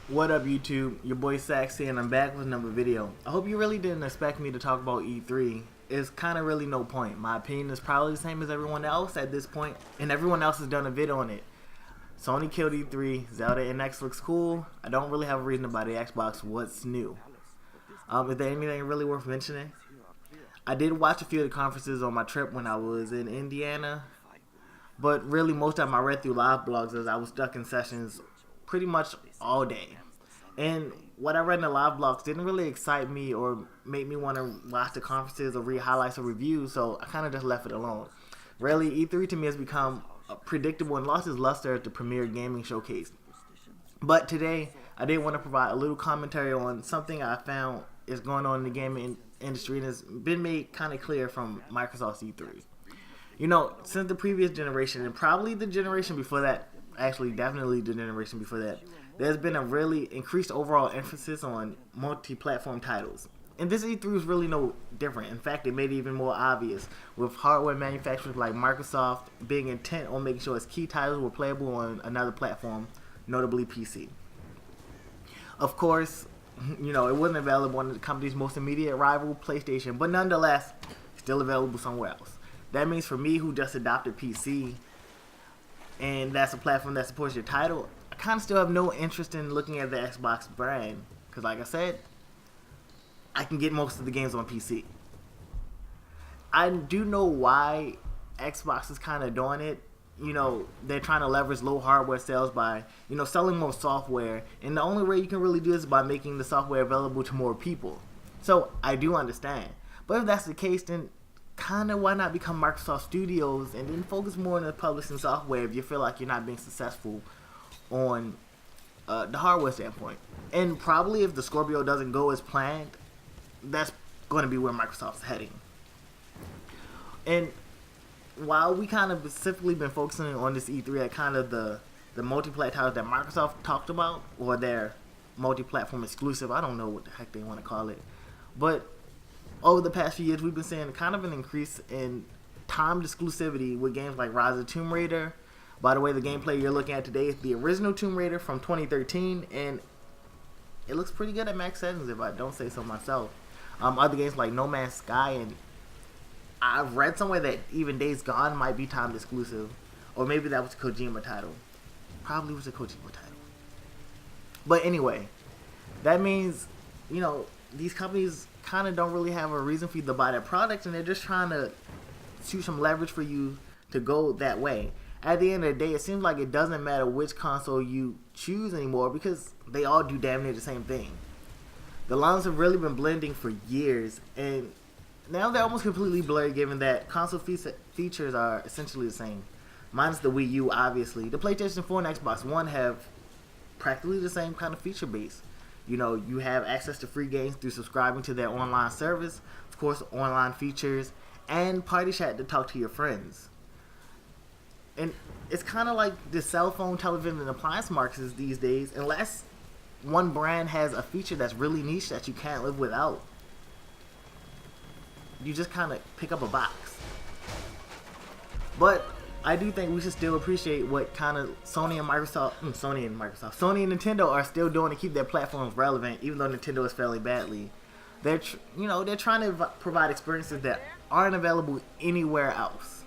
What up, YouTube? Your boy Sax here, and I'm back with another video. I hope you really didn't expect me to talk about E3. It's kind of really no point. My opinion is probably the same as everyone else at this point, and everyone else has done a video on it. Sony killed E3. Zelda NX looks cool. I don't really have a reason to buy the Xbox. What's new? Is there anything really worth mentioning? I did watch a few of the conferences on my trip when I was in Indiana, but really most of them I read through live blogs as I was stuck in sessions pretty much all day. And what I read in the live blogs didn't really excite me or make me want to watch the conferences or read highlights or reviews, so I kind of just left it alone. Really, E3 to me has become predictable and lost its luster at the premier gaming showcase. But today, I did want to provide a little commentary on something I found is going on in the gaming industry and has been made kind of clear from Microsoft's E3. You know, since the previous generation and probably the generation before that, actually definitely the generation before that, there's been a really increased overall emphasis on multi-platform titles. And this E3 is really no different. In fact, it made it even more obvious, with hardware manufacturers like Microsoft being intent on making sure its key titles were playable on another platform, notably PC. Of course, you know, it wasn't available on the company's most immediate rival, PlayStation, but nonetheless, still available somewhere else. That means for me, who just adopted PC, and that's a platform that supports your title, I kind of still have no interest in looking at the Xbox brand, because like I said, I can get most of the games on PC. I do know why Xbox is kind of doing it. You know, they're trying to leverage low hardware sales by, you know, selling more software, and the only way you can really do this is by making the software available to more people. So I do understand, but if that's the case, then kind of why not become Microsoft Studios and then focus more on the publishing software if you feel like you're not being successful on the hardware standpoint. And probably if the Scorpio doesn't go as planned, that's going to be where Microsoft's heading. And while we kind of specifically been focusing on this E3 at kind of the multi-plat titles that Microsoft talked about, or their multi-platform exclusive, I don't know what the heck they want to call it, but over the past few years, we've been seeing kind of an increase in timed exclusivity with games like Rise of Tomb Raider. By the way, the gameplay you're looking at today is the original Tomb Raider from 2013, and it looks pretty good at max settings if I don't say so myself. Other games like No Man's Sky, and I've read somewhere that even Days Gone might be timed exclusive, or maybe that was a Kojima title. Probably was a Kojima title. But anyway, that means, you know, these companies kind of don't really have a reason for you to buy their products, and they're just trying to shoot some leverage for you to go that way. At the end of the day, it seems like it doesn't matter which console you choose anymore because they all do damn near the same thing. The lines have really been blending for years, and now they're almost completely blurred given that console features are essentially the same. Minus the Wii U, obviously. The PlayStation 4 and Xbox One have practically the same kind of feature base. You know, you have access to free games through subscribing to their online service, of course, online features, and party chat to talk to your friends. And it's kind of like the cell phone, television, and appliance markets these days, unless one brand has a feature that's really niche that you can't live without. You just kind of pick up a box. But I do think we should still appreciate what kind of Sony and Nintendo are still doing to keep their platforms relevant, even though Nintendo is failing badly. They're trying to provide experiences that aren't available anywhere else.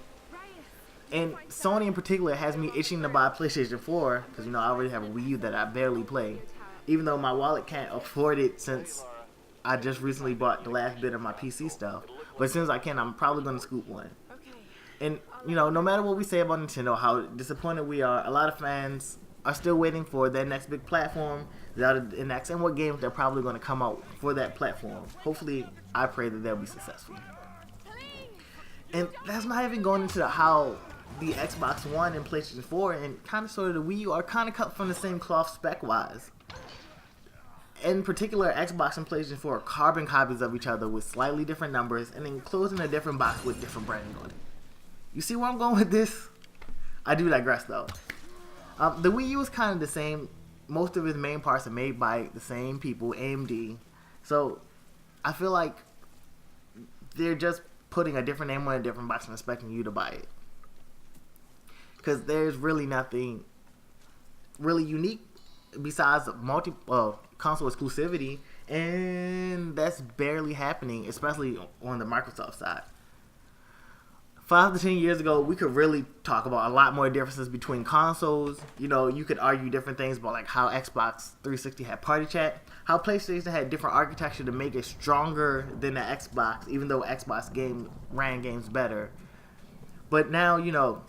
And Sony in particular has me itching to buy a PlayStation 4 because, you know, I already have a Wii U that I barely play, even though my wallet can't afford it since I just recently bought the last bit of my PC stuff. But as soon as I can, I'm probably going to scoop one. And, you know, no matter what we say about Nintendo, how disappointed we are, a lot of fans are still waiting for their next big platform, Zelda NX, and what games they're probably going to come out for that platform. Hopefully, I pray that they'll be successful. And that's not even going into how the Xbox One and PlayStation 4 and kind of sort of the Wii U are kind of cut from the same cloth spec-wise. In particular, Xbox and PlayStation 4 are carbon copies of each other with slightly different numbers and enclosed in a different box with different branding on it. You see where I'm going with this? I do digress though. The Wii U is kind of the same. Most of its main parts are made by the same people, AMD. So I feel like they're just putting a different name on a different box and expecting you to buy it. Because there's really nothing really unique besides multi console exclusivity, and that's barely happening, especially on the Microsoft side. 5 to 10 years ago, we could really talk about a lot more differences between consoles. You know, you could argue different things about like how Xbox 360 had party chat, how PlayStation had different architecture to make it stronger than the Xbox, even though Xbox ran games better. But now, you know,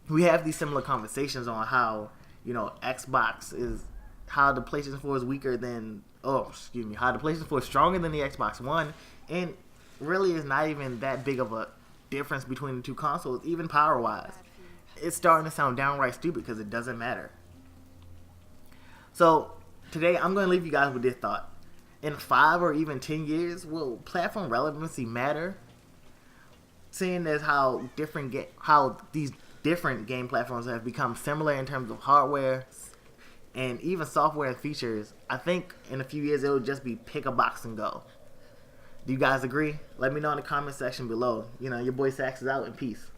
we have these similar conversations on how, you know, how the PlayStation 4 is weaker than, how the PlayStation 4 is stronger than the Xbox One, and really is not even that big of a difference between the two consoles, even power-wise. It's starting to sound downright stupid because it doesn't matter. So, today I'm going to leave you guys with this thought. In 5 or even 10 years, will platform relevancy matter? Seeing as how these different game platforms have become similar in terms of hardware and even software and features, I think in a few years it'll just be pick a box and go. Do you guys agree? Let me know in the comment section below. You know, your boy Sax is out, and peace.